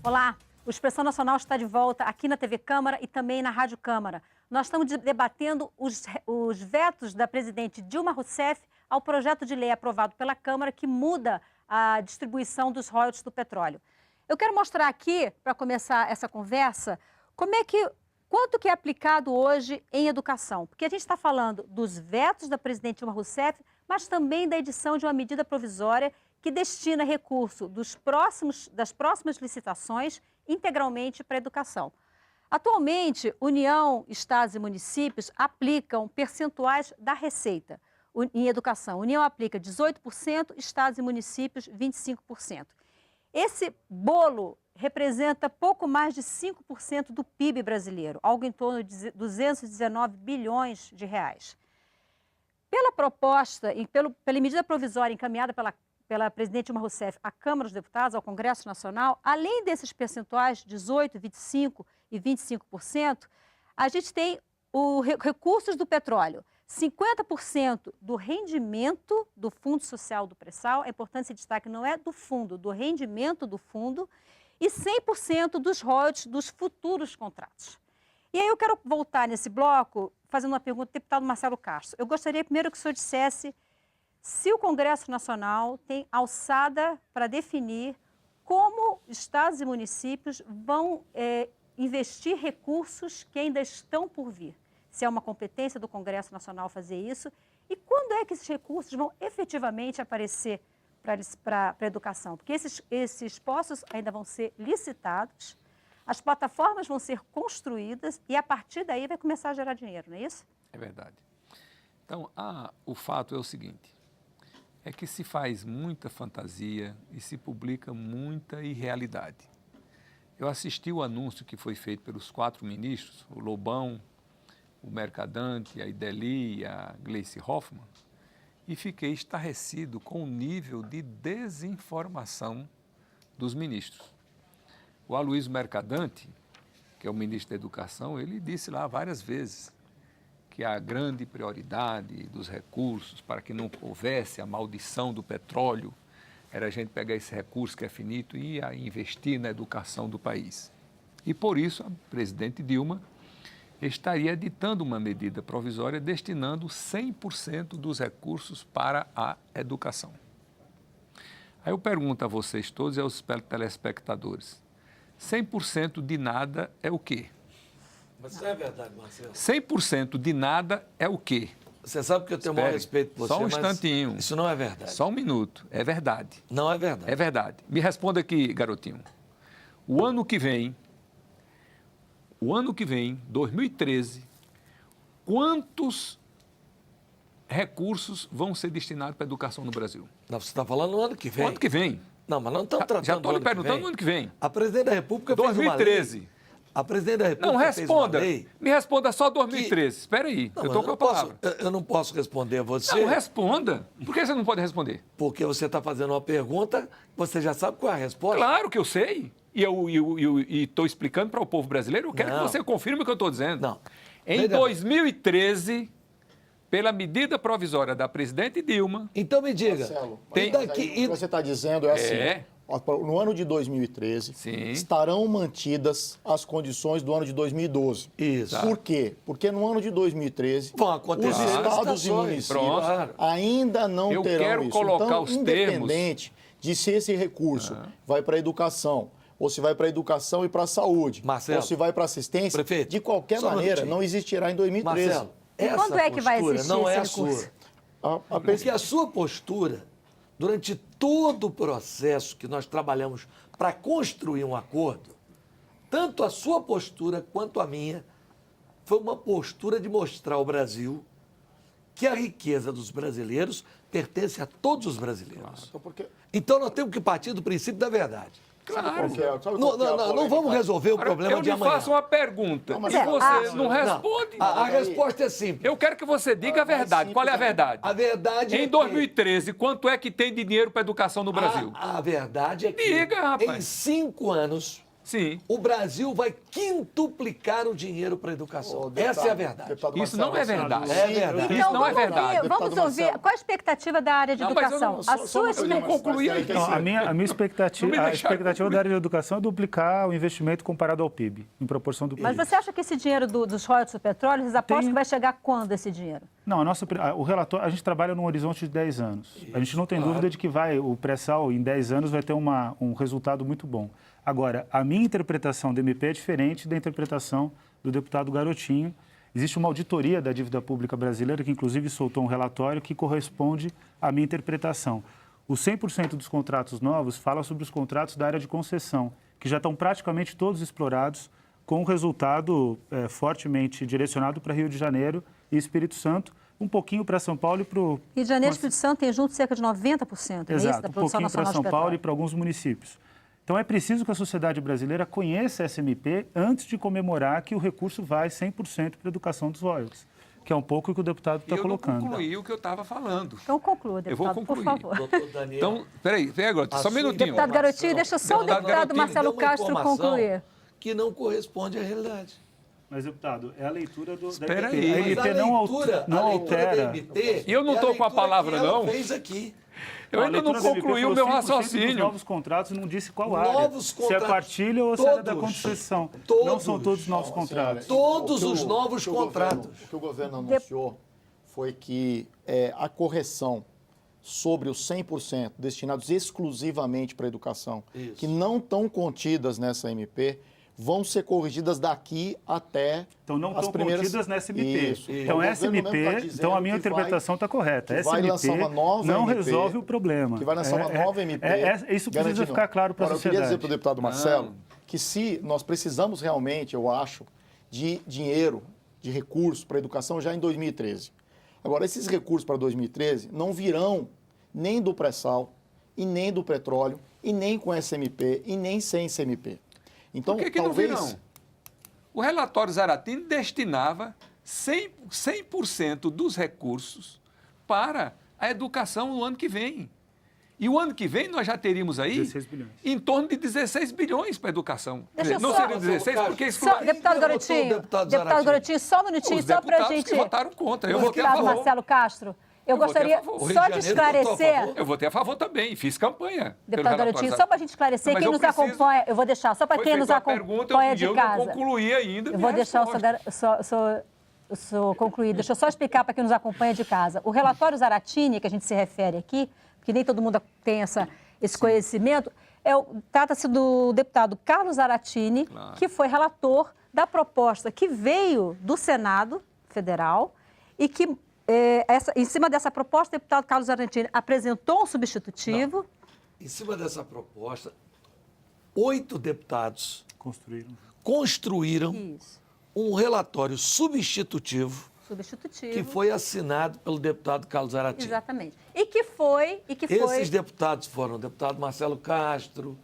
Olá, o Expressão Nacional está de volta aqui na TV Câmara e também na Rádio Câmara. Nós estamos debatendo os vetos da presidente Dilma Rousseff ao projeto de lei aprovado pela Câmara que muda a distribuição dos royalties do petróleo. Eu quero mostrar aqui, para começar essa conversa, quanto que é aplicado hoje em educação. Porque a gente está falando dos vetos da presidente Dilma Rousseff, mas também da edição de uma medida provisória que destina recurso das próximas licitações integralmente para a educação. Atualmente, União, Estados e municípios aplicam percentuais da receita em educação. União aplica 18%, Estados e municípios 25%. Esse bolo representa pouco mais de 5% do PIB brasileiro, algo em torno de 219 bilhões de reais. Pela proposta e pela medida provisória encaminhada pela presidente Dilma Rousseff à Câmara dos Deputados, ao Congresso Nacional, além desses percentuais, 18%, 25% e 25%, a gente tem os recursos do petróleo. 50% do rendimento do Fundo Social do Pré-Sal, é importante esse destaque, não é do fundo, do rendimento do fundo, e 100% dos royalties dos futuros contratos. E aí eu quero voltar nesse bloco fazendo uma pergunta ao deputado Marcelo Castro. Eu gostaria primeiro que o senhor dissesse se o Congresso Nacional tem alçada para definir como estados e municípios vão investir recursos que ainda estão por vir. Se é uma competência do Congresso Nacional fazer isso e quando é que esses recursos vão efetivamente aparecer para a educação? Porque esses postos ainda vão ser licitados, as plataformas vão ser construídas e a partir daí vai começar a gerar dinheiro, não é isso? É verdade. Então, o fato é o seguinte, é que se faz muita fantasia e se publica muita irrealidade. Eu assisti o anúncio que foi feito pelos 4 ministros, o Lobão, o Mercadante, a Ideli e a Gleice Hoffmann, e fiquei estarrecido com o nível de desinformação dos ministros. O Aloysio Mercadante, que é o ministro da Educação, ele disse lá várias vezes que a grande prioridade dos recursos para que não houvesse a maldição do petróleo era a gente pegar esse recurso que é finito e investir na educação do país. E por isso a presidente Dilma estaria editando uma medida provisória destinando 100% dos recursos para a educação. Aí eu pergunto a vocês todos e aos telespectadores, 100% de nada é o quê? Mas isso não é verdade, Marcelo. 100% de nada é o quê? Você sabe que eu tenho o maior respeito por você, só um instantinho. Isso não é verdade. Só um minuto. É verdade. Não é verdade. É verdade. Me responda aqui, garotinho. O ano que vem, 2013, quantos recursos vão ser destinados para a educação no Brasil? Não, você está falando no ano que vem. O ano que vem. Não, mas não estamos tratando Já estou lhe perguntando no no ano que vem. A presidente da República 2013. fez uma lei. A presidente da República Não, responda. fez uma lei. Me responda só 2013. Espera aí, Não, eu estou com a palavra. Eu não posso responder a você. Não, responda. Por que você não pode responder? Porque você está fazendo uma pergunta, você já sabe qual é a resposta. Claro que eu sei. E eu estou explicando para o povo brasileiro. Eu quero que você confirme o que eu estou dizendo. Não. Em 2013, pela medida provisória da presidente Dilma... Então me diga. Marcelo, tem... mas aí, o que você está dizendo é assim, no ano de 2013, estarão mantidas as condições do ano de 2012. Isso. Por quê? Porque no ano de 2013, vão acontecer os estados e municípios ainda não terão isso. Então, independente de se esse recurso vai para a educação, ou se vai para a educação e para a saúde, Marcelo, ou se vai para a assistência, prefeito, de qualquer maneira, não existirá em 2013. Marcelo, e quando é que vai existir não é esse a recurso? sua. Porque a sua postura, durante todo o processo que nós trabalhamos para construir um acordo, tanto a sua postura quanto a minha, foi uma postura de mostrar ao Brasil que a riqueza dos brasileiros pertence a todos os brasileiros. Então nós temos que partir do princípio da verdade. Claro. Não vamos resolver o problema de amanhã. Eu lhe faço uma pergunta e você não responde. A resposta é simples. Eu quero que você diga a verdade. Qual é a verdade? A verdade é em 2013, quanto é que tem de dinheiro para a educação no Brasil? A verdade é que diga, rapaz. em 5 anos Sim. o Brasil vai quintuplicar o dinheiro para a educação. Essa é a verdade. Isso não é verdade. É verdade. Então, Isso não é verdade. Vamos ouvir qual a expectativa da área de educação. A sua expectativa. Não, a minha expectativa, a expectativa da área de educação é duplicar o investimento comparado ao PIB, em proporção do PIB. Mas você acha que esse dinheiro dos royalties do petróleo, vocês apostam que vai chegar quando esse dinheiro? Não, o relatório, a gente trabalha num horizonte de 10 anos. A gente não tem dúvida de que o pré-sal, em 10 anos, vai ter um resultado muito bom. Agora, a minha interpretação do MP é diferente da interpretação do deputado Garotinho. Existe uma auditoria da dívida pública brasileira, que inclusive soltou um relatório que corresponde à minha interpretação. Os 100% dos contratos novos fala sobre os contratos da área de concessão, que já estão praticamente todos explorados, com um resultado fortemente direcionado para Rio de Janeiro e Espírito Santo, um pouquinho para São Paulo e para o... Rio de Janeiro e Espírito Santo tem junto cerca de 90%, Exato, da produção nacional de petróleo. um pouquinho para São Paulo e para alguns municípios. Então, é preciso que a sociedade brasileira conheça essa MP antes de comemorar que o recurso vai 100% para a educação dos royalties, que é um pouco o que o deputado está colocando. Eu não concluí o que eu estava falando. Então, conclua, deputado, eu vou concluir. por favor. Doutor Daniel, Então, peraí, agora, só um minutinho. Deputado Garotinho, deixa só o deputado Marcelo Castro concluir. Que não corresponde à realidade. Mas, deputado, é a leitura do... Espera da aí. A MP não altera... E eu não estou com a palavra, não? Fez aqui. Eu ainda não concluí o meu raciocínio. Os novos contratos não disse qual área. Novos contratos, se é partilha ou se é da concessão. Não são todos novos contratos. Todos os novos contratos. O que o governo anunciou foi que a correção sobre os 100% destinados exclusivamente para a educação, que não estão contidas nessa MP, vão ser corrigidas daqui até então não as estão primeiras... contidas nessa MP. Isso. Então essa MP, então a minha interpretação está correta. Essa MP não resolve o problema. Que vai lançar uma nova MP. Isso precisa ficar claro para a sociedade. Eu queria dizer para o deputado Marcelo que se nós precisamos realmente, eu acho, de dinheiro, de recursos para a educação já em 2013. Agora, esses recursos para 2013 não virão nem do pré-sal, e nem do petróleo, e nem com SMP, e nem sem SMP. Então, por que talvez... não virão? O relatório Zaratini destinava 100% dos recursos para a educação no ano que vem. E o ano que vem nós já teríamos aí em torno de 16 bilhões para a educação. Não seriam 16 porque isso... Deputado Garotinho, só um minutinho, só para a gente... Os deputados que votaram contra, eu votei a favor. Marcelo Castro, eu gostaria só de esclarecer... Eu votei a favor também, fiz campanha. Deputado Garotinho, só para a gente esclarecer, quem nos acompanha... Eu vou deixar, só para quem nos acompanha de casa. Eu não concluí ainda. Eu vou deixar o senhor concluir. Deixa eu só explicar para quem nos acompanha de casa. O relatório Zaratini, que a gente se refere aqui, porque nem todo mundo tem esse conhecimento, trata-se do deputado Carlos Zaratini, que foi relator da proposta que veio do Senado Federal e que, em cima dessa proposta, o deputado Carlos Zaratini apresentou um substitutivo. Não. Em cima dessa proposta, 8 deputados construíram um relatório substitutivo que foi assinado pelo deputado Carlos Zaratini. Exatamente. Esses deputados foram o deputado Marcelo Castro,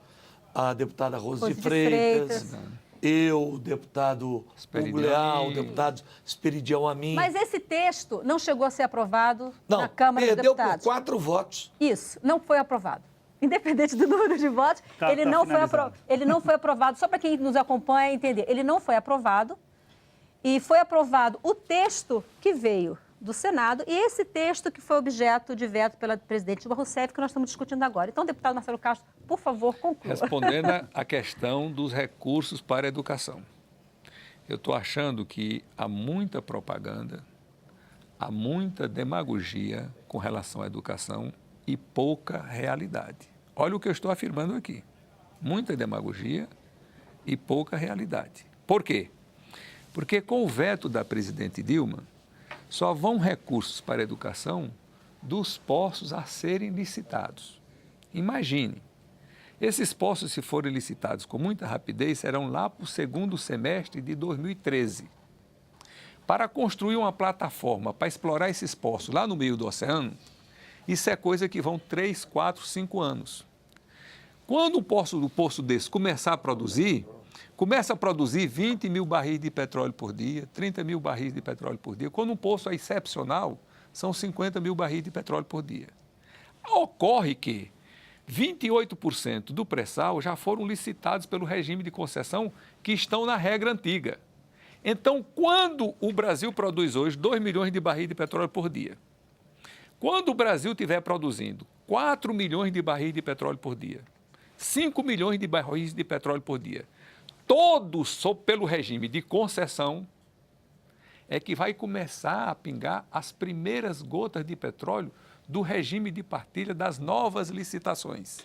a deputada Rose de Freitas, eu, o deputado Hugo Leal, o deputado Esperidião Amin. Mas esse texto não chegou a ser aprovado na Câmara dos Deputados. Perdeu por 4 votos. Isso, não foi aprovado. Independente do número de votos, ele não foi aprovado. Só para quem nos acompanha entender, ele não foi aprovado. E foi aprovado o texto que veio do Senado e esse texto que foi objeto de veto pela presidente Dilma Rousseff, que nós estamos discutindo agora. Então, deputado Marcelo Castro, por favor, conclua. Respondendo à questão dos recursos para a educação. Eu estou achando que há muita propaganda, há muita demagogia com relação à educação e pouca realidade. Olha o que eu estou afirmando aqui. Muita demagogia e pouca realidade. Por quê? Porque com o veto da presidente Dilma, só vão recursos para a educação dos postos a serem licitados. Imagine, esses postos, se forem licitados com muita rapidez, serão lá para o segundo semestre de 2013. Para construir uma plataforma para explorar esses postos lá no meio do oceano, isso é coisa que vão 3, 4, 5 anos. Quando o posto desse começa a produzir 20 mil barris de petróleo por dia, 30 mil barris de petróleo por dia. Quando um poço é excepcional, são 50 mil barris de petróleo por dia. Ocorre que, 28% do pré-sal já foram licitados pelo regime de concessão que estão na regra antiga. Então, quando o Brasil produz hoje 2 milhões de barris de petróleo por dia, quando o Brasil estiver produzindo 4 milhões de barris de petróleo por dia, 5 milhões de barris de petróleo por dia, todos sob pelo regime de concessão, é que vai começar a pingar as primeiras gotas de petróleo do regime de partilha das novas licitações.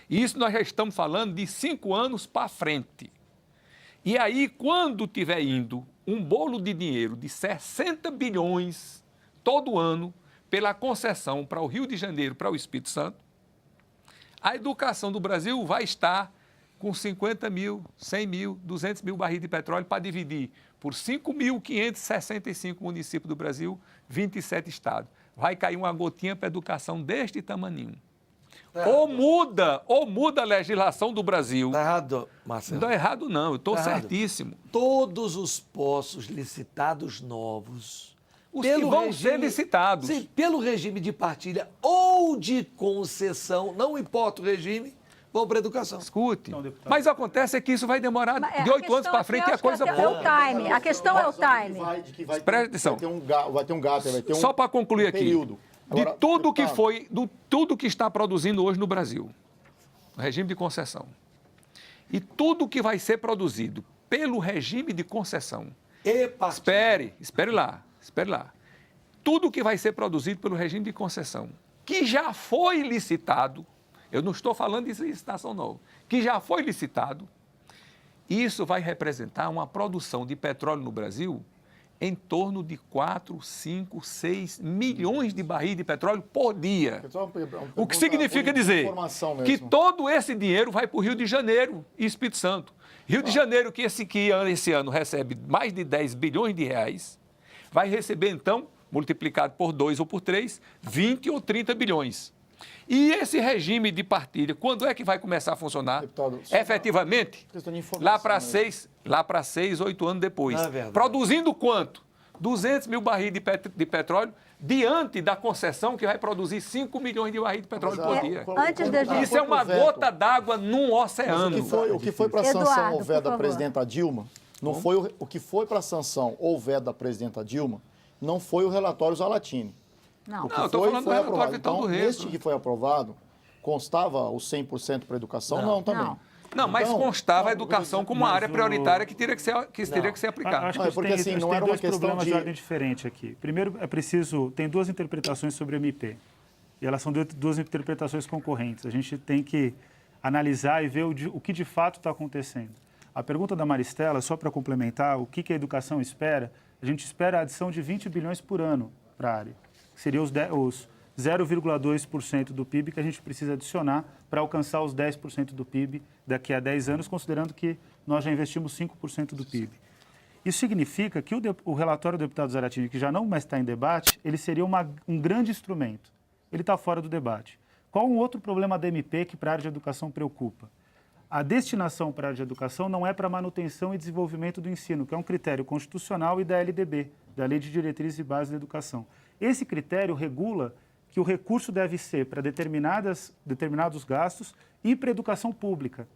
E isso nós já estamos falando de 5 anos para frente. E aí, quando tiver indo um bolo de dinheiro de 60 bilhões todo ano pela concessão para o Rio de Janeiro, para o Espírito Santo, a educação do Brasil vai estar com 50 mil, 100 mil, 200 mil barris de petróleo para dividir por 5.565 municípios do Brasil, 27 estados. Vai cair uma gotinha para a educação deste tamaninho. Ou muda a legislação do Brasil. Está errado, Marcelo? Não está errado, não. Eu estou Tá errado. certíssimo. Todos os poços licitados novos, Os que vão ser licitados. Sim, pelo regime de partilha ou de concessão, não importa o regime, vão para a educação. Escute. Não, deputado. Mas acontece é que isso vai demorar Mas, de 8 anos para frente e a coisa é o boa. time. A questão é o time. Vai Presta atenção. ter um gap, vai ter um Só para concluir aqui, período. de Agora, tudo que deputado, foi, de tudo que está produzindo hoje no Brasil, o regime de concessão, e tudo que vai ser produzido pelo regime de concessão, E partilha. espere lá. Tudo que vai ser produzido pelo regime de concessão, que já foi licitado, eu não estou falando de licitação nova, que já foi licitado, isso vai representar uma produção de petróleo no Brasil em torno de 4, 5, 6 milhões de barris de petróleo por dia. O que significa dizer que todo esse dinheiro vai para o Rio de Janeiro e Espírito Santo. Rio de Janeiro, que esse ano recebe mais de 10 bilhões de reais, vai receber, então, multiplicado por 2 ou por 3, 20 ou 30 bilhões. E esse regime de partilha, quando é que vai começar a funcionar? Deputado, efetivamente, questão de informação lá para 6, 8 anos depois. Não é verdade. Produzindo quanto? 200 mil barris de petróleo diante da concessão que vai produzir 5 milhões de barris de petróleo por dia. Antes da gente- Isso é uma gota d'água num oceano. O que foi para a Eduardo, sanção ou por veto da favor. presidenta Dilma, não foi o que foi para a sanção ou veto da presidenta Dilma, não foi o relatório Zalatini. Não. O que Não, eu estou foi, falando do foi relatório aprovado. Vital do Então, Rego. neste que foi aprovado, constava os 100% para a educação? Não, também. Não. Não, mas Então, constava a não, educação como uma mas área prioritária que teria que ser aplicada. Acho Não, que é porque, tem, assim, acho que não tem era uma dois questão problemas de de- ordem diferente aqui. Primeiro, tem duas interpretações sobre o MP. E elas são duas interpretações concorrentes. A gente tem que analisar e ver o que de fato está acontecendo. A pergunta da Maristela, só para complementar, o que a educação espera? A gente espera a adição de 20 bilhões por ano para a área. Que seria os 0,2% do PIB que a gente precisa adicionar para alcançar os 10% do PIB daqui a 10 anos, considerando que nós já investimos 5% do PIB. Isso significa que o relatório do deputado Zaratini, que já não mais está em debate, ele seria um grande instrumento. Ele está fora do debate. Qual um outro problema da MP que para a área de educação preocupa? A destinação para a área de educação não é para manutenção e desenvolvimento do ensino, que é um critério constitucional e da LDB, da Lei de Diretrizes e Bases da Educação. Esse critério regula que o recurso deve ser para determinados gastos e para a educação pública.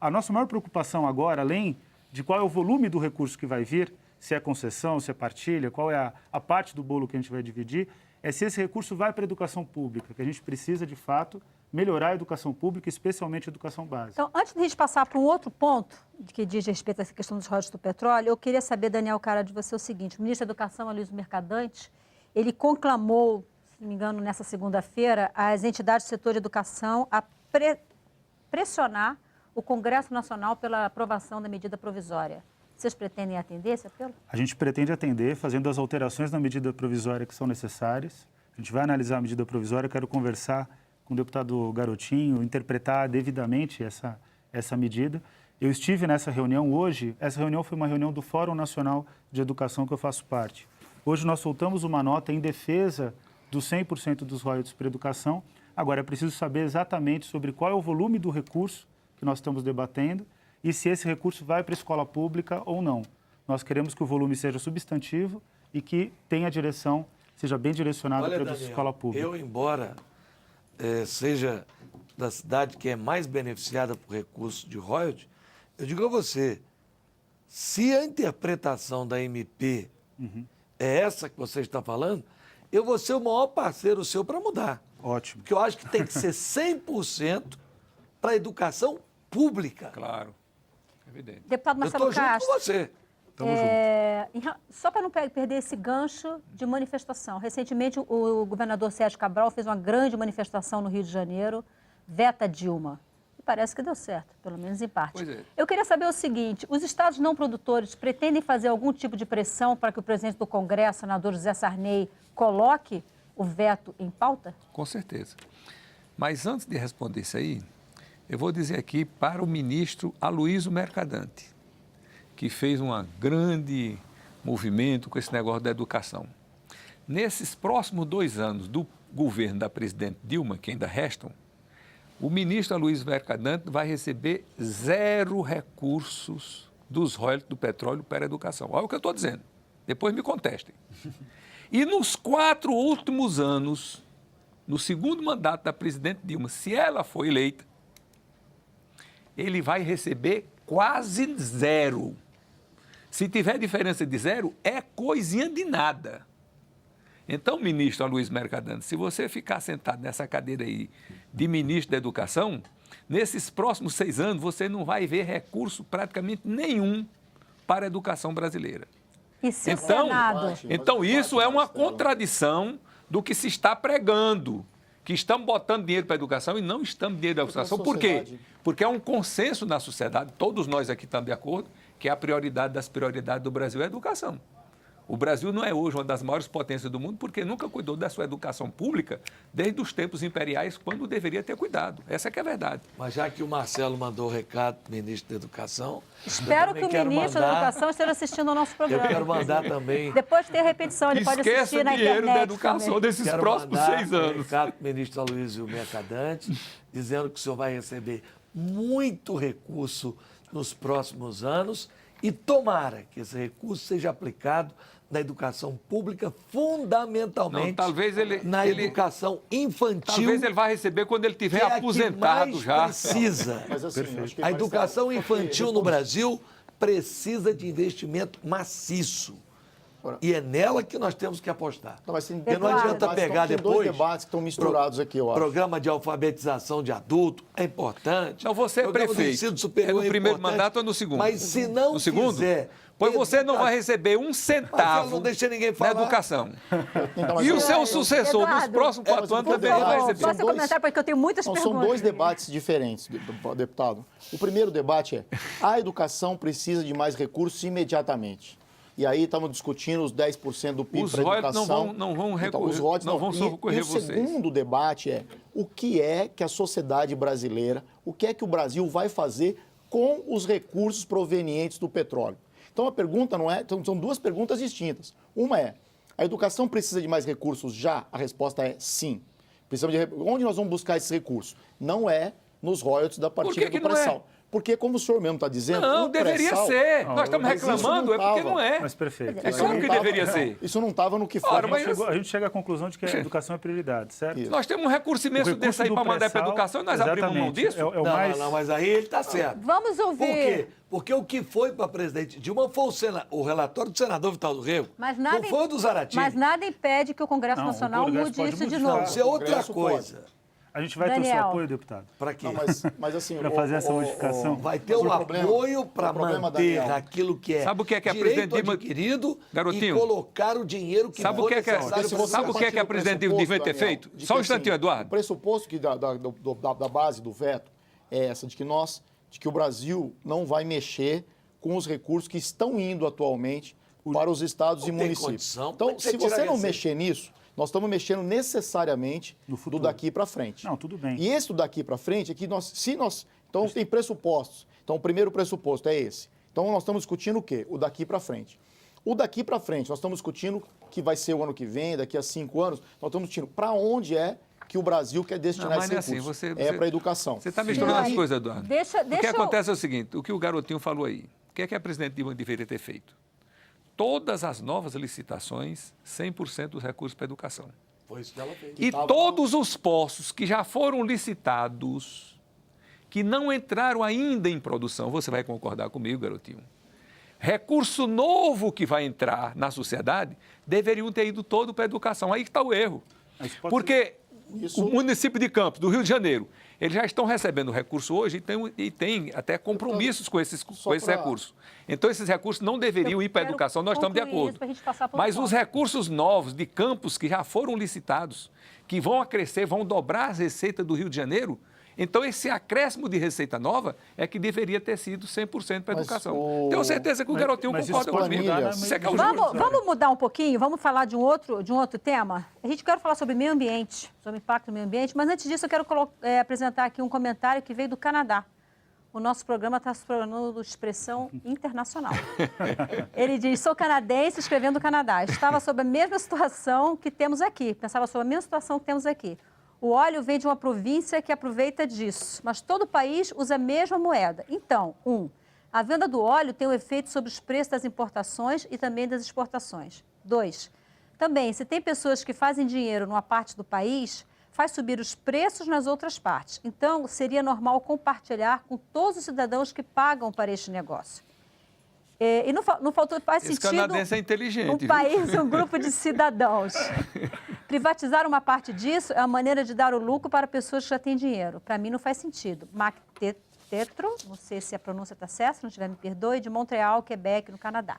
A nossa maior preocupação agora, além de qual é o volume do recurso que vai vir, se é concessão, se é partilha, qual é a parte do bolo que a gente vai dividir, é se esse recurso vai para a educação pública, que a gente precisa, de fato, melhorar a educação pública, especialmente a educação básica. Então, antes de a gente passar para um outro ponto, que diz respeito a essa questão dos royalties do petróleo, eu queria saber, Daniel Cara, de você o seguinte: o ministro da Educação, Aloysio Mercadante, ele conclamou, se não me engano, nessa segunda-feira, as entidades do setor de educação a pressionar o Congresso Nacional pela aprovação da medida provisória. Vocês pretendem atender esse apelo? A gente pretende atender fazendo as alterações na medida provisória que são necessárias. A gente vai analisar a medida provisória, quero conversar com o deputado Garotinho, interpretar devidamente essa medida. Eu estive nessa reunião hoje, essa reunião foi uma reunião do Fórum Nacional de Educação que eu faço parte. Hoje nós soltamos uma nota em defesa dos 100% dos royalties para a educação. Agora, é preciso saber exatamente sobre qual é o volume do recurso que nós estamos debatendo e se esse recurso vai para a escola pública ou não. Nós queremos que o volume seja substantivo e que tenha direção, seja bem direcionado para a escola pública. Eu, embora seja da cidade que é mais beneficiada por recursos de royalties, eu digo a você, se a interpretação da MP é essa que você está falando, eu vou ser o maior parceiro seu para mudar. Ótimo. Porque eu acho que tem que ser 100% para a educação pública. Claro, evidente. Deputado Eu Marcelo estou junto com Castro, você. só para não perder esse gancho de manifestação. Recentemente, o governador Sérgio Cabral fez uma grande manifestação no Rio de Janeiro, veta Dilma. E parece que deu certo, pelo menos em parte. Pois é. Eu queria saber o seguinte, os estados não produtores pretendem fazer algum tipo de pressão para que o presidente do Congresso, senador José Sarney, coloque o veto em pauta? Com certeza. Mas antes de responder isso aí, eu vou dizer aqui para o ministro Aloysio Mercadante, que fez um grande movimento com esse negócio da educação. Nesses próximos 2 anos do governo da presidente Dilma, que ainda restam, o ministro Aloysio Mercadante vai receber 0 recursos dos royalties do petróleo para a educação. Olha o que eu estou dizendo. Depois me contestem. E nos 4 últimos anos, no segundo mandato da presidente Dilma, se ela for eleita, ele vai receber quase 0. Se tiver diferença de 0, é coisinha de nada. Então, ministro Aloysio Mercadante, se você ficar sentado nessa cadeira aí de ministro da Educação, nesses próximos 6 anos você não vai ver recurso praticamente nenhum para a educação brasileira. E se o Senado... Então, isso é uma contradição do que se está pregando, que estamos botando dinheiro para a educação e não estamos dinheiro para a educação. Por quê? Porque é um consenso na sociedade, todos nós aqui estamos de acordo, que a prioridade das prioridades do Brasil é a educação. O Brasil não é hoje uma das maiores potências do mundo porque nunca cuidou da sua educação pública desde os tempos imperiais, quando deveria ter cuidado. Essa é que é a verdade. Mas já que o Marcelo mandou o recado para o ministro da Educação... Espero que o ministro da Educação esteja assistindo ao nosso programa. Eu quero mandar também... Depois de ter a repetição, ele pode assistir na internet. Esqueça dinheiro da educação também. desses Quero próximos mandar 6 um anos. recado para o ministro Aloysio Mercadante, dizendo que o senhor vai receber muito recurso nos próximos anos e tomara que esse recurso seja aplicado na educação pública, fundamentalmente Não, talvez na educação infantil. Talvez ele vá receber quando ele estiver que é a aposentado que mais já. precisa. Mas assim, acho que A educação infantil no Brasil precisa de investimento maciço. E é nela que nós temos que apostar. Não, mas Porque não adianta pegar tem depois... 2 debates que estão misturados aqui, eu acho. Programa de alfabetização de adulto é importante. Não, você é Programa do prefeito. ensino superior É no primeiro importante. mandato ou no segundo? Mas se não no segundo? quiser... Pois você não vai receber um centavo não deixa ninguém na falar. educação. Então, mas E o eu- seu sucessor, nos Eduardo, próximos 4 anos, por também não vai favor, receber. Posso São dois- comentar, porque eu tenho muitas Não, perguntas. são 2 debates diferentes, deputado. O primeiro debate é: a educação precisa de mais recursos imediatamente. E aí estamos discutindo os 10% do PIB Os para a royalties educação. não vão Então, recorrer, os royalties não vão socorrer e o vocês. segundo debate é: o que é que a sociedade brasileira, o que é que o Brasil vai fazer com os recursos provenientes do petróleo? Então a pergunta não é... Então, são 2 perguntas distintas. Uma é: a educação precisa de mais recursos já? A resposta é sim. Precisamos de... Onde nós vamos buscar esses recursos? Não é nos royalties da partilha que do não é? pré-sal. Porque, como o senhor mesmo está dizendo... Não, o deveria pré-sal- ser. Nós estamos mas isso reclamando, não é porque tava. não é. Mas, prefeito, É claro que deveria ser. Isso não estava no que foi. Ora, mas a gente chega à conclusão de que a educação é prioridade, certo? Isso. Nós temos um recurso imenso O recurso desse aí do para mandar para a pré-sal, educação e nós abrimos mão exatamente, disso? é o Não, mais... não, mas aí ele está certo. Vamos Por ouvir. quê? Porque o que foi para a presidente Dilma foi o relatório do senador Vital do Rego. Mas nada, Não foi o do Zaratini. mas nada impede que o Congresso Não, o Nacional Congresso mude pode isso de modificar. novo. Isso é outra Congresso coisa. A gente vai ter o seu Daniel. apoio, deputado? Para quê? Não, mas assim... Para fazer essa modificação? Vai ter Mas o problema- apoio para o problema, manter Daniel, aquilo que é, Sabe o que é que a direito presidente Dilma- adquirido Garotinho, e colocar o dinheiro que sabe o for que é que é- necessário se para você sabe o que é que a partir do presidente devia pressuposto, ter Daniel, feito? de Só um que, instantinho, Eduardo. O pressuposto que da base do veto é essa, de que o Brasil não vai mexer com os recursos que estão indo atualmente para os estados Não e tem municípios. condição. Então, Como é que se você tira você não esse? mexer nisso, nós estamos mexendo necessariamente No do futuro. daqui para frente. Não, tudo bem. E esse do daqui para frente é que então tem pressupostos. Então o primeiro pressuposto é esse. Então nós estamos discutindo o quê? O daqui para frente. O daqui para frente, nós estamos discutindo que vai ser o ano que vem, daqui a 5 anos, nós estamos discutindo para onde é que o Brasil quer destinar Não, mas esse não é assim, recurso. você- É para a educação. Você está misturando Sim. as coisas, Eduardo. Deixa O que eu- acontece é o seguinte, o que o garotinho falou aí, o que é que a presidente Dilma deveria ter feito? Todas as novas licitações, 100% dos recursos para a educação. Foi isso que ela fez. E todos os poços que já foram licitados, que não entraram ainda em produção, você vai concordar comigo, garotinho, recurso novo que vai entrar na sociedade, deveriam ter ido todo para a educação. Aí está o erro. Porque o município de Campos, do Rio de Janeiro, eles já estão recebendo recurso hoje e tem até compromissos com esses recursos. Então, esses recursos não deveriam ir para a educação, nós estamos de acordo. Mas os recursos novos de campos que já foram licitados, que vão crescer, vão dobrar as receitas do Rio de Janeiro, então esse acréscimo de receita nova é que deveria ter sido 100% para a educação. Tenho certeza que o garotinho concorda comigo. Vamos mudar um pouquinho, vamos falar de um outro tema. A gente quer falar sobre meio ambiente, sobre o impacto do meio ambiente, mas antes disso eu quero apresentar aqui um comentário que veio do Canadá. O nosso programa está se tornando expressão internacional. Ele diz, sou canadense escrevendo no Canadá. Estava sob a mesma situação que temos aqui. Pensava sobre a mesma situação que temos aqui. O óleo vem de uma província que aproveita disso, mas todo o país usa a mesma moeda. Então, a venda do óleo tem um efeito sobre os preços das importações e também das exportações. 2, também, se tem pessoas que fazem dinheiro numa parte do país, faz subir os preços nas outras partes. Então, seria normal compartilhar com todos os cidadãos que pagam para este negócio. E não faltou, faz sentido... Esse canadense é inteligente. Um país, um grupo de cidadãos. Privatizar uma parte disso é uma maneira de dar o lucro para pessoas que já têm dinheiro. Para mim, não faz sentido. Mac Tetro, não sei se a pronúncia está certa, se não tiver, me perdoe, de Montreal, Quebec, no Canadá.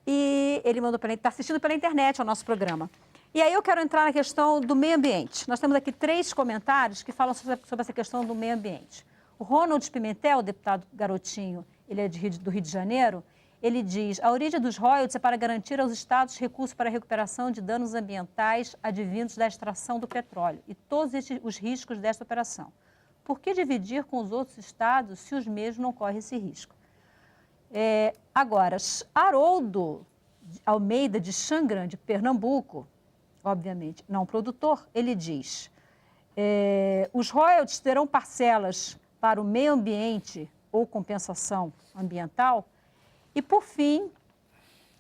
E ele mandou para está assistindo pela internet ao nosso programa. E aí eu quero entrar na questão do meio ambiente. Nós temos aqui 3 comentários que falam sobre essa questão do meio ambiente. O Ronald Pimentel, deputado garotinho, ele é do Rio de Janeiro, ele diz, a origem dos royalties é para garantir aos estados recursos para a recuperação de danos ambientais advindos da extração do petróleo e todos os riscos desta operação. Por que dividir com os outros estados se os mesmos não correm esse risco? Agora, Haroldo Almeida, de Xangrande, de Pernambuco, obviamente não produtor, ele diz, os royalties terão parcelas para o meio ambiente ou compensação ambiental. E, por fim,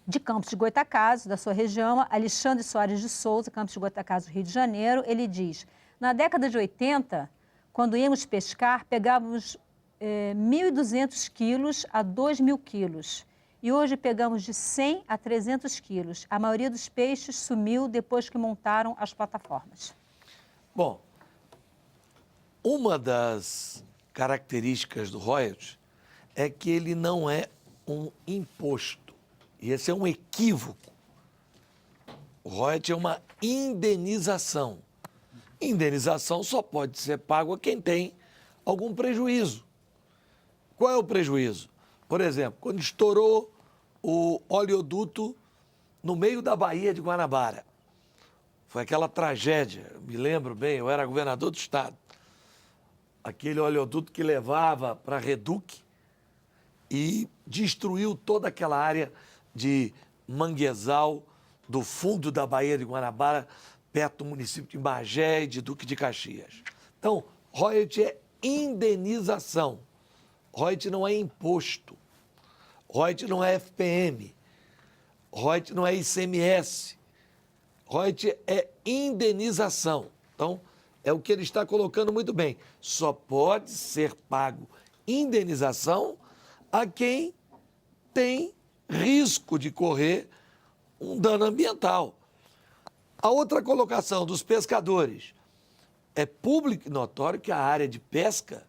de Campos de Goytacazes, da sua região, Alexandre Soares de Souza, Campos de Goytacazes, Rio de Janeiro, ele diz, na década de 80, quando íamos pescar, pegávamos 1.200 quilos a 2.000 quilos. E hoje pegamos de 100 a 300 quilos. A maioria dos peixes sumiu depois que montaram as plataformas. Bom, uma das características do royalties é que ele não é um imposto. E esse é um equívoco. O royalties é uma indenização. Indenização só pode ser pago a quem tem algum prejuízo. Qual é o prejuízo? Por exemplo, quando estourou o oleoduto no meio da Baía de Guanabara. Foi aquela tragédia, eu me lembro bem, eu era governador do estado. Aquele oleoduto que levava para Reduc e destruiu toda aquela área de manguezal do fundo da Baía de Guanabara, perto do município de Magé e de Duque de Caxias. Então, royalties é indenização. Royalties não é imposto. Royalties não é FPM. Royalties não é ICMS. Royalties é indenização. Então, é o que ele está colocando muito bem. Só pode ser pago indenização a quem tem risco de correr um dano ambiental. A outra colocação dos pescadores. É público e notório que a área de pesca,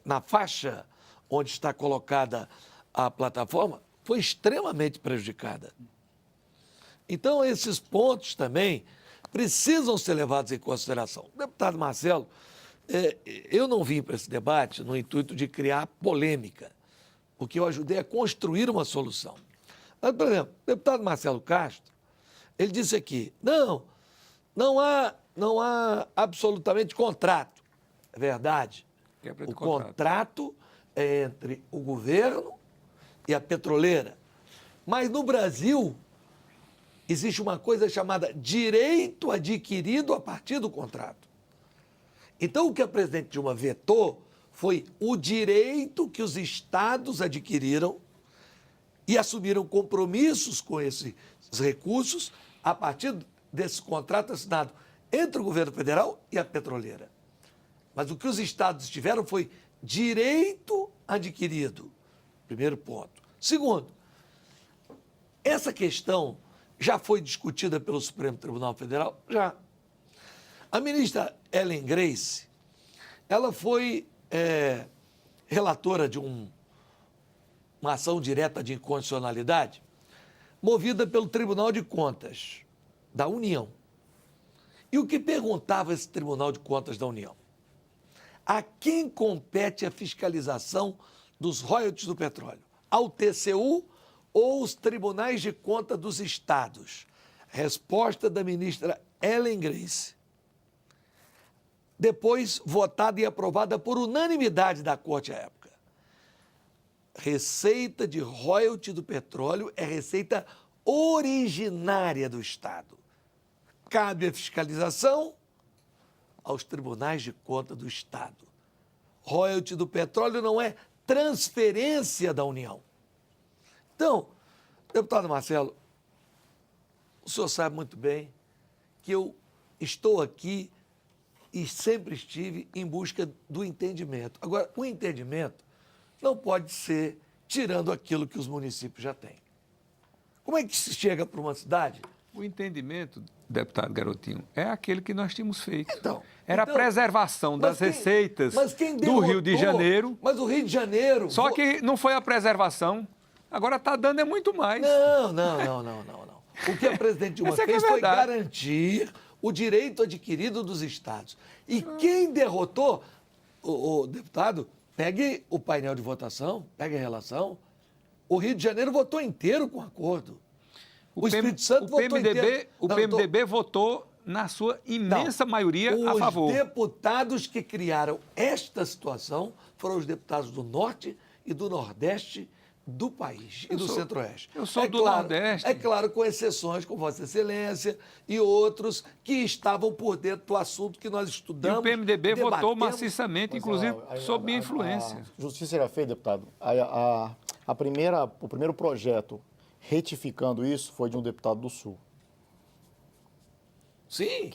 na faixa onde está colocada a plataforma, foi extremamente prejudicada. Então, esses pontos também precisam ser levados em consideração. Deputado Marcelo, eu não vim para esse debate no intuito de criar polêmica, porque eu ajudei a construir uma solução. Mas, por exemplo, o deputado Marcelo Castro, ele disse aqui, não há absolutamente contrato. É verdade. O contrato é entre o governo e a petroleira. Mas no Brasil, existe uma coisa chamada direito adquirido a partir do contrato. Então, o que a presidente Dilma vetou foi o direito que os estados adquiriram e assumiram compromissos com esses recursos a partir desse contrato assinado entre o governo federal e a petroleira. Mas o que os estados tiveram foi direito adquirido. Primeiro ponto. Segundo, essa questão já foi discutida pelo Supremo Tribunal Federal? Já. A ministra Ellen Grace, ela foi relatora de uma ação direta de inconstitucionalidade movida pelo Tribunal de Contas da União. E o que perguntava esse Tribunal de Contas da União? A quem compete a fiscalização dos royalties do petróleo? Ao TCU ou os tribunais de conta dos estados? Resposta da ministra Ellen Grace. Depois votada e aprovada por unanimidade da corte à época. Receita de royalty do petróleo é receita originária do Estado. Cabe a fiscalização aos tribunais de conta do Estado. Royalty do petróleo não é transferência da União. Então, deputado Marcelo, o senhor sabe muito bem que eu estou aqui e sempre estive em busca do entendimento. Agora, o entendimento não pode ser tirando aquilo que os municípios já têm. Como é que se chega para uma cidade? O entendimento, deputado Garotinho, é aquele que nós tínhamos feito. Era Então, a preservação das receitas do Rio de Janeiro. Mas o Rio de Janeiro... Só que não foi a preservação. Agora está dando é muito mais. Não. O que a presidente Dilma fez foi garantir o direito adquirido dos estados. E quem derrotou, o deputado, pegue o painel de votação, pegue a relação. O Rio de Janeiro votou inteiro com acordo. O Espírito Santo votou inteiro. O PMDB votou, na sua imensa maioria, a favor. Os deputados que criaram esta situação foram os deputados do Norte e do Nordeste do país e do Centro-Oeste. Eu sou do Nordeste. É claro, com exceções, como Vossa Excelência e outros que estavam por dentro do assunto que nós estudamos. E o PMDB votou debatemos. maciçamente, inclusive, sob minha influência. A justiça seria feita, deputado. O primeiro projeto retificando isso foi de um deputado do Sul. Sim.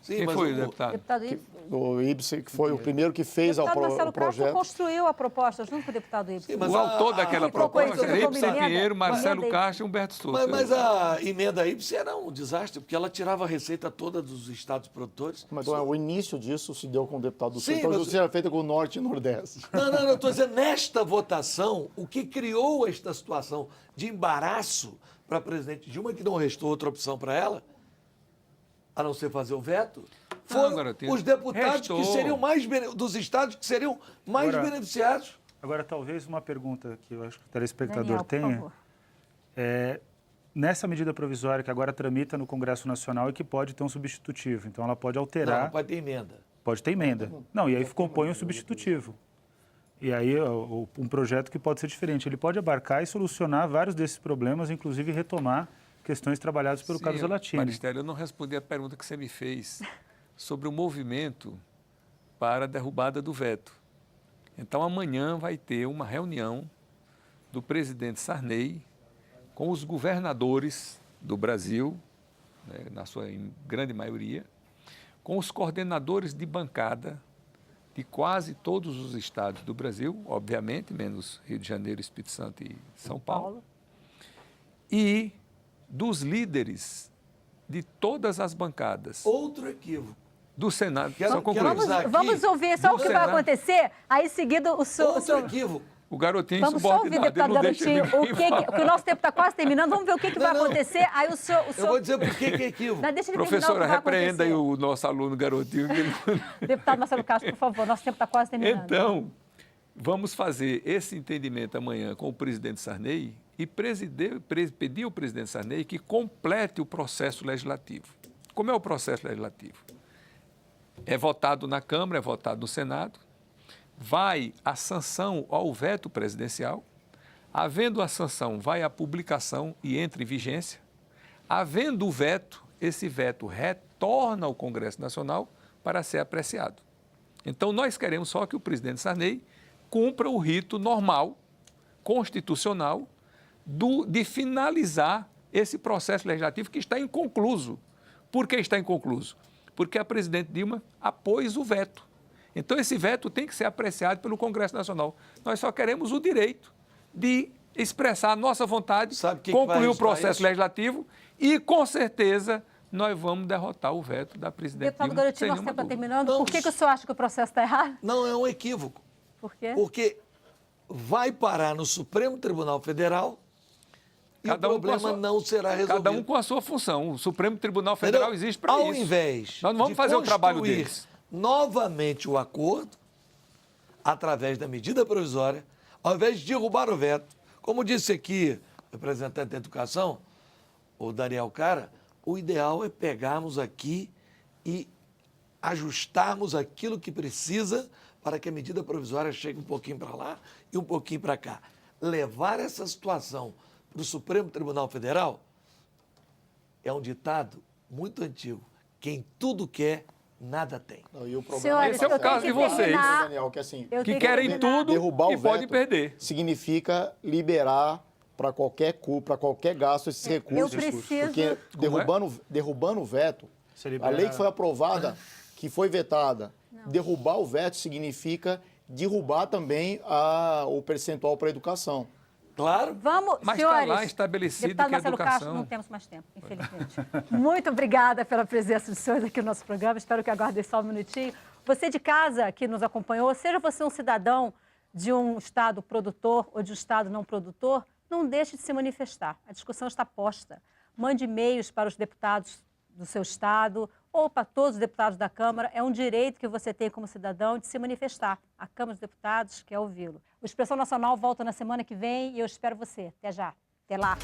Quem mas foi, deputado? Deputado Ibsen. O Ibsen, que foi o primeiro que fez o Deputado Marcelo Castro projeto. construiu a proposta junto com o deputado Ibsen. Mas O autor daquela que propôs proposta isso era como Ibsen emenda? Pinheiro, Marcelo Emenda Castro e Humberto Souza. Mas a emenda Ibsen era um desastre, porque ela tirava a receita toda dos estados produtores. Mas o início disso se deu com o deputado do Sul. Sim, Então a mas- justiça era feita com o Norte e Nordeste. Não, estou dizendo, nesta votação, o que criou esta situação de embaraço para a presidente Dilma, que não restou outra opção para ela, a não ser fazer o veto, foram Garotinho, os deputados que restou. seriam mais dos estados que seriam mais Agora- beneficiados. Agora, talvez uma pergunta que eu acho que o telespectador Daniel, por tenha. favor. Nessa medida provisória que agora tramita no Congresso Nacional e que pode ter um substitutivo. Então, ela pode Não, alterar, não pode ter emenda. pode ter emenda. Não, e aí compõe um substitutivo. E aí, um projeto que pode ser diferente. Ele pode abarcar e solucionar vários desses problemas, inclusive retomar questões trabalhadas pelo Carlos Zalatini. Maristélio, eu não respondi a pergunta que você me fez sobre o movimento para a derrubada do veto. Então, amanhã vai ter uma reunião do presidente Sarney com os governadores do Brasil, né, na sua grande maioria, com os coordenadores de bancada de quase todos os estados do Brasil, obviamente, menos Rio de Janeiro, Espírito Santo e São Paulo, e dos líderes de todas as bancadas Outro equívoco. do Senado. Quero- Só concluir. quero Vamos, aqui vamos ouvir só o que vai Senado. acontecer, aí em seguida o senhor... Outro equívoco. O garotinho Vamos só ouvir, insubordinado, ele deputado não deixa Garotinho, ninguém falar. porque o nosso tempo está quase terminando, vamos ver o que vai Não. acontecer, aí o senhor... Eu vou dizer por que é equívoco. Não, deixa ele Professora, terminar o que repreenda aí vai acontecer. o nosso aluno garotinho. Que ele... Deputado Marcelo Castro, por favor, nosso tempo está quase terminando. Então, vamos fazer esse entendimento amanhã com o presidente Sarney e pedir ao presidente Sarney que complete o processo legislativo. Como é o processo legislativo? É votado na Câmara, é votado no Senado, vai a sanção ao veto presidencial, havendo a sanção, vai a publicação e entra em vigência, havendo o veto, esse veto retorna ao Congresso Nacional para ser apreciado. Então, nós queremos só que o presidente Sarney cumpra o rito normal, constitucional, de finalizar esse processo legislativo que está inconcluso. Por que está inconcluso? Porque a presidente Dilma apôs o veto. Então, esse veto tem que ser apreciado pelo Congresso Nacional. Nós só queremos o direito de expressar a nossa vontade, concluir o processo legislativo e, com certeza, nós vamos derrotar o veto da presidente Deputado Dilma. Garotinho, nosso tempo está terminando. Por que o senhor acha que o processo está errado? Não, é um equívoco. Por quê? Porque vai parar no Supremo Tribunal Federal e o problema não será resolvido. Cada um com a sua função. O Supremo Tribunal Federal existe para isso. Ao invés nós não vamos fazer o trabalho deles. Novamente o acordo, através da medida provisória, ao invés de derrubar o veto, como disse aqui o representante da Educação, o Daniel Cara, o ideal é pegarmos aqui e ajustarmos aquilo que precisa para que a medida provisória chegue um pouquinho para lá e um pouquinho para cá. Levar essa situação para o Supremo Tribunal Federal é um ditado muito antigo. Quem tudo quer, nada tem. Não, e o problema Senhores, esse é o caso de vocês, Daniel, que assim, que querem tudo derrubar e o podem veto perder. significa liberar para qualquer gasto esses recursos. Eu preciso... Porque derrubando o veto, a lei que foi aprovada, que foi vetada, derrubar o veto significa derrubar também o percentual para a educação. Claro. Vamos, Mas senhores, está lá estabelecido deputado que a Marcelo educação... Castro, não temos mais tempo, infelizmente. Muito obrigada pela presença dos senhores aqui no nosso programa. Espero que aguardem só um minutinho. Você de casa que nos acompanhou, seja você um cidadão de um estado produtor ou de um estado não produtor, não deixe de se manifestar. A discussão está posta. Mande e-mails para os deputados do seu estado ou para todos os deputados da Câmara. É um direito que você tem como cidadão de se manifestar. A Câmara dos Deputados quer ouvi-lo. O Expressão Nacional volta na semana que vem e eu espero você. Até já. Até lá.